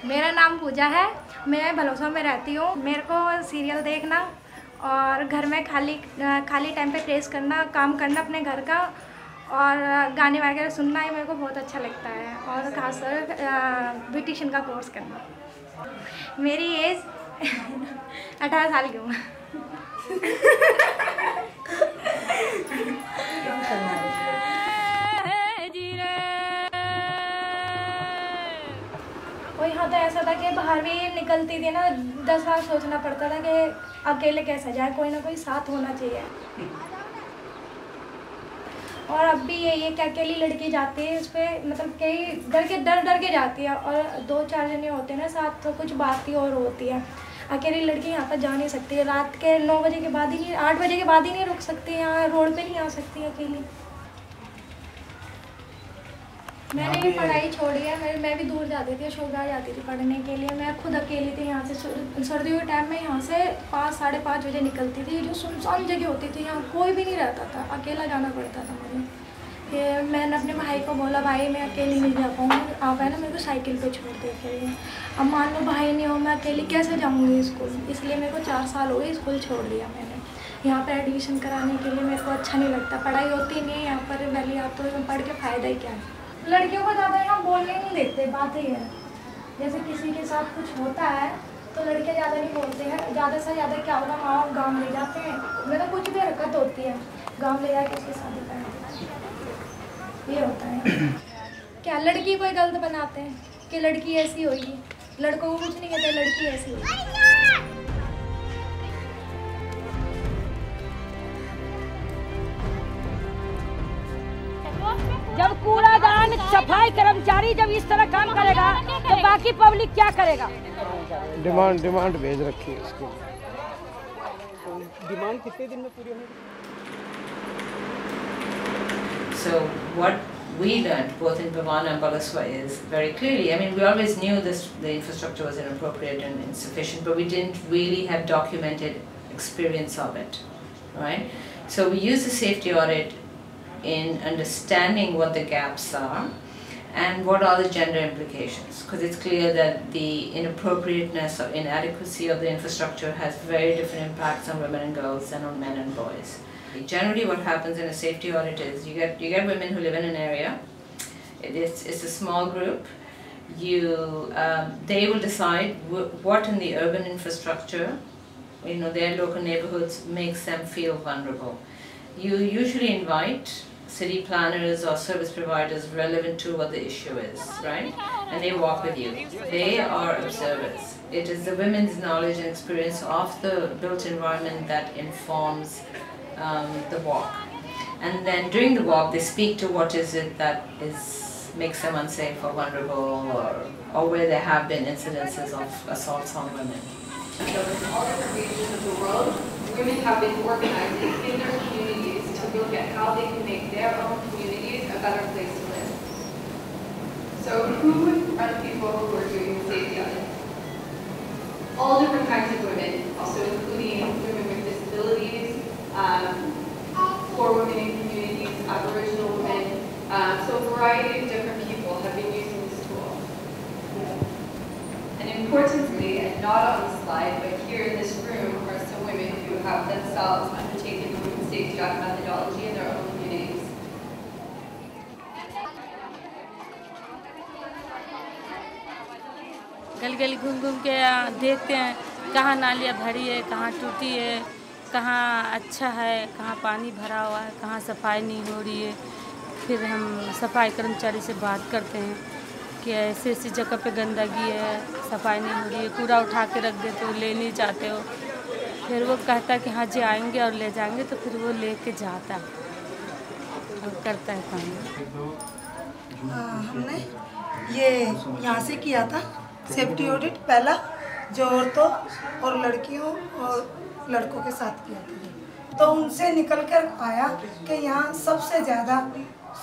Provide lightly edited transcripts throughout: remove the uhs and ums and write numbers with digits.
मेरा नाम पूजा है, मैं भलोसा में रहती हूँ। मेरे को सीरियल देखना और घर में खाली टाइम पे प्रेस करना, काम करना अपने घर का, और गाने वगैरह सुनना ही मेरे को बहुत अच्छा लगता है। और खासकर ब्यूटिशियन का कोर्स करना। मेरी एज 18 साल की हूँ। और यहाँ तो ऐसा था कि बाहर भी निकलती थी ना, 10 बार सोचना पड़ता था कि अकेले कैसे जाए, कोई ना कोई साथ होना चाहिए। और अब भी यही है कि अकेली लड़की जाती है, इस पर मतलब कई डर के जाती है, और 2-4 जने होते हैं ना साथ, तो कुछ बात ही और होती है। अकेली लड़की यहाँ पर जा नहीं सकती है, रात के 9 बजे के बाद ही नहीं, 8 बजे के बाद ही नहीं रुक सकती, यहाँ रोड पे नहीं आ सकती अकेली। मैंने ये पढ़ाई छोड़ी है, मैं भी दूर जाती थी, अशोकनगर जाती थी पढ़ने के लिए। मैं खुद अकेली थी यहाँ से, सर्दियों के टाइम में यहाँ से 5-5:30 बजे निकलती थी, जो सुनसान जगह होती थी, यहाँ कोई भी नहीं रहता था, अकेला जाना पड़ता था मुझे। फिर मैंने अपने भाई को बोला, भाई मैं अकेली नहीं जा पाऊँगी, आप है ना मेरे को साइकिल पे छोड़ दे के। अब मान लो भाई नहीं हो, मैं अकेली कैसे जाऊँगी स्कूल, इसलिए मेरे को 4 साल हो गए स्कूल छोड़ दिया मैंने। यहाँ पर एडमिशन कराने के लिए मेरे को अच्छा नहीं लगता, पढ़ाई होती नहीं है यहाँ पर, पहले आप तो पढ़ के फ़ायदा ही क्या है। लड़कियों को ज़्यादा यहाँ बोलने नहीं देते, बात ही है। जैसे किसी के साथ कुछ होता है तो लड़के ज़्यादा नहीं बोलते हैं, ज़्यादा से ज़्यादा क्या होगा, माँ गाँव ले जाते हैं, मतलब कुछ भी हरकत होती है गाँव ले जाके उसकी शादी कर देते हैं, ये होता है। क्या लड़की को गलत बनाते हैं कि लड़की ऐसी होगी, लड़कों को कुछ नहीं कहते, लड़की ऐसी होगी। जब कूड़ादान सफाई कर्मचारी जब इस तरह काम करेगा तो बाकी पब्लिक क्या करेगा? डिमांड भेज रखी है इसकी। डिमांड कितने दिन में पूरी होगी? So what we learned both in Bhavana and Balaswa is very clearly, I mean we always knew the infrastructure was inappropriate and insufficient, but we didn't really have documented experience of it, right? So we used the safety audit in understanding what the gaps are and what are the gender implications, because it's clear that the inappropriateness or inadequacy of the infrastructure has very different impacts on women and girls than on men and boys. Generally what happens in a safety audit is you get women who live in an area, it's a small group, they will decide what in the urban infrastructure, their local neighborhoods makes them feel vulnerable. You usually invite city planners or service providers relevant to what the issue is, right? And they walk with you. They are observers. It is the women's knowledge and experience of the built environment that informs the walk. And then during the walk, they speak to what is it that makes them unsafe or vulnerable, or where there have been incidences of assaults on women. So in all different regions of the world, women have been organizing in their communities to look at how they can make their own communities a better place to live. So who are the people who are doing safety audits? All different kinds of women, also including women with disabilities, poor women in communities, Aboriginal women, so a variety of different people have been using this tool. And importantly, and not on the slide, but here in this room are some women who have themselves undertaken the Women's Safety Audit methodology in their own communities. गली गली घूम घूम के देखते हैं कहाँ नालियाँ भरी है, कहाँ टूटी है, कहाँ अच्छा है, कहाँ पानी भरा हुआ है, कहाँ सफाई नहीं हो रही है। फिर हम सफाई कर्मचारी से बात करते हैं कि ऐसी ऐसी जगह पे गंदगी है, सफाई नहीं हो रही है, कूड़ा उठा के रख देते हो, ले नहीं जाते हो। फिर वो कहता है कि हाँ जी आएंगे और ले जाएंगे, तो फिर वो ले के जाता है और करता है काम। हमने ये यहाँ से किया था सेफ्टी ऑडिट, पहला जो औरतों और लड़कियों और लड़कों के साथ किया था, तो उनसे निकल कर आया कि यहाँ सबसे ज़्यादा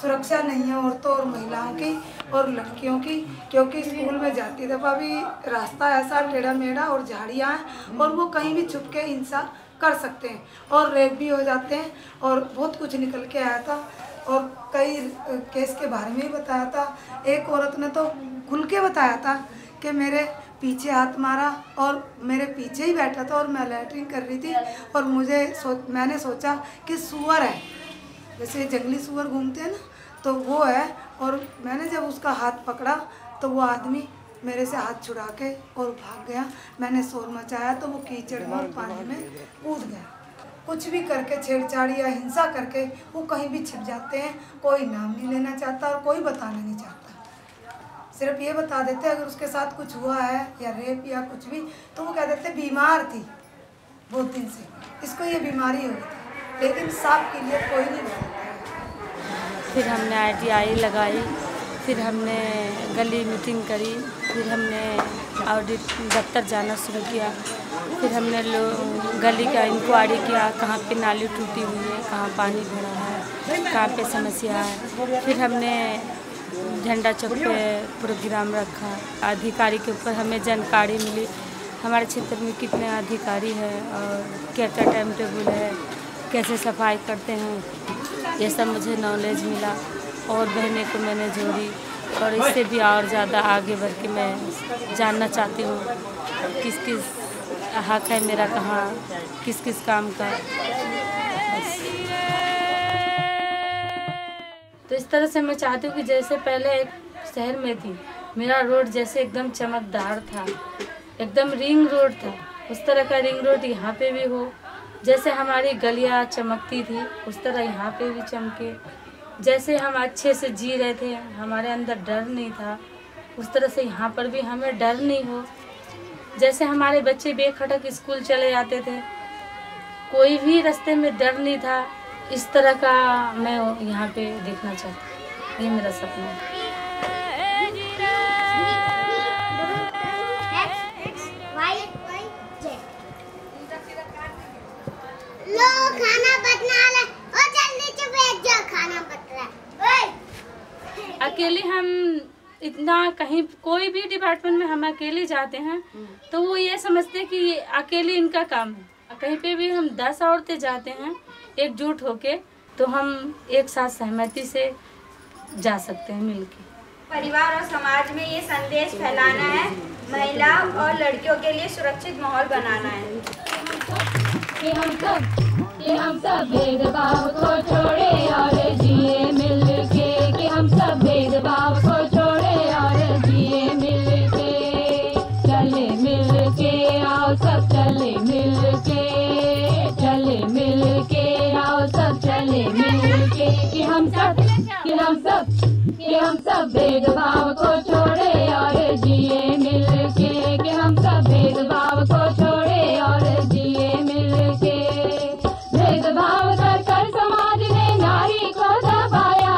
सुरक्षा नहीं है औरतों और महिलाओं की और लड़कियों की, क्योंकि स्कूल में जाती दफ़ा भी रास्ता ऐसा टेढ़ा मेढ़ा और झाड़ियाँ हैं और वो कहीं भी छुप के हिंसा कर सकते हैं और रेप भी हो जाते हैं और बहुत कुछ निकल के आया था। और कई केस के बारे में भी बताया था। एक औरत ने तो खुल के बताया था कि मेरे पीछे हाथ मारा और मेरे पीछे ही बैठा था और मैं लैट्रिन कर रही थी और मैंने सोचा कि सूअर है, जैसे जंगली सूअर घूमते हैं ना, तो वो है। और मैंने जब उसका हाथ पकड़ा तो वो आदमी मेरे से हाथ छुड़ा के और भाग गया। मैंने शोर मचाया तो वो कीचड़ में और पानी में कूद गया। कुछ भी करके छेड़छाड़ या हिंसा करके वो कहीं भी छिप जाते हैं। कोई नाम नहीं लेना चाहता और कोई बताना नहीं चाहता। सिर्फ ये बता देते अगर उसके साथ कुछ हुआ है या रेप या कुछ भी, तो वो कह देते बीमार थी बहुत दिन से, इसको ये बीमारी हो गई थी, लेकिन सांप के लिए कोई नहीं बताता है। फिर हमने ITI लगाई, फिर हमने गली मीटिंग करी, फिर हमने ऑडिट दफ्तर जाना शुरू किया, फिर हमने गली का इंक्वायरी किया, कहाँ पे नाली टूटी हुई है, कहाँ पानी भरा है, कहाँ पे समस्या है। फिर हमने झंडा चौक पे प्रोग्राम रखा। अधिकारी के ऊपर हमें जानकारी मिली, हमारे क्षेत्र में कितने अधिकारी हैं और क्या क्या टाइम टेबल है, कैसे सफाई करते हैं, ये सब मुझे नॉलेज मिला। और बहने को मैंने जोड़ी और इससे भी और ज़्यादा आगे बढ़ के मैं जानना चाहती हूँ किस किस हक है मेरा, कहाँ किस किस काम का। तो इस तरह से मैं चाहती हूँ कि जैसे पहले एक शहर में थी, मेरा रोड जैसे एकदम चमकदार था, एकदम रिंग रोड था, उस तरह का रिंग रोड यहाँ पे भी हो। जैसे हमारी गलियाँ चमकती थी उस तरह यहाँ पे भी चमके। जैसे हम अच्छे से जी रहे थे, हमारे अंदर डर नहीं था, उस तरह से यहाँ पर भी हमें डर नहीं हो। जैसे हमारे बच्चे बेखटक स्कूल चले जाते थे, कोई भी रास्ते में डर नहीं था, इस तरह का मैं यहाँ पे देखना चाहती हूँ। ये मेरा सपना है। लो खाना बना ले और जल्दी से भेज दो, खाना बन रहा है। अकेले हम इतना कहीं कोई भी डिपार्टमेंट में हम अकेले जाते हैं तो वो ये समझते हैं कि अकेले इनका काम है। कहीं पे भी हम 10 औरतें जाते हैं एकजुट होके, तो हम एक साथ सहमति से जा सकते हैं मिलके। परिवार और समाज में ये संदेश फैलाना है, महिला और लड़कियों के लिए सुरक्षित माहौल बनाना है कि हम सब भेदभाव को छोड़े और जिए मिलके, कि हम सब भेदभाव को छोड़े और जिए मिलके, चले मिलके आओ सब चले मिलके, चले मिलके आओ सब चले मिलके, कि हम सब भेदभाव को छोड़े और जिए मिलके, कि हम सब भेदभाव को छोड़े और जिए मिलके। भेदभाव कर कर समाज ने नारी को दबाया,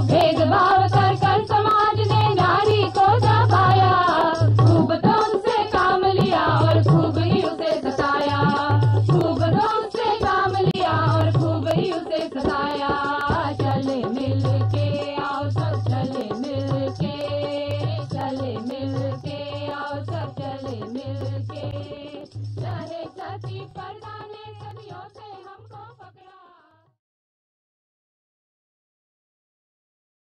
भेदभाव कर कर समाज ने नारी को दबाया, खूब तो उनसे काम लिया और खूब ही उसे सताया, खूब तो उनसे काम लिया और खूब ही उसे सताया। चले मिलके आओ सब चले मिलके, चले मिलके आओ सब चले मिलके, चाहे सती पर्दा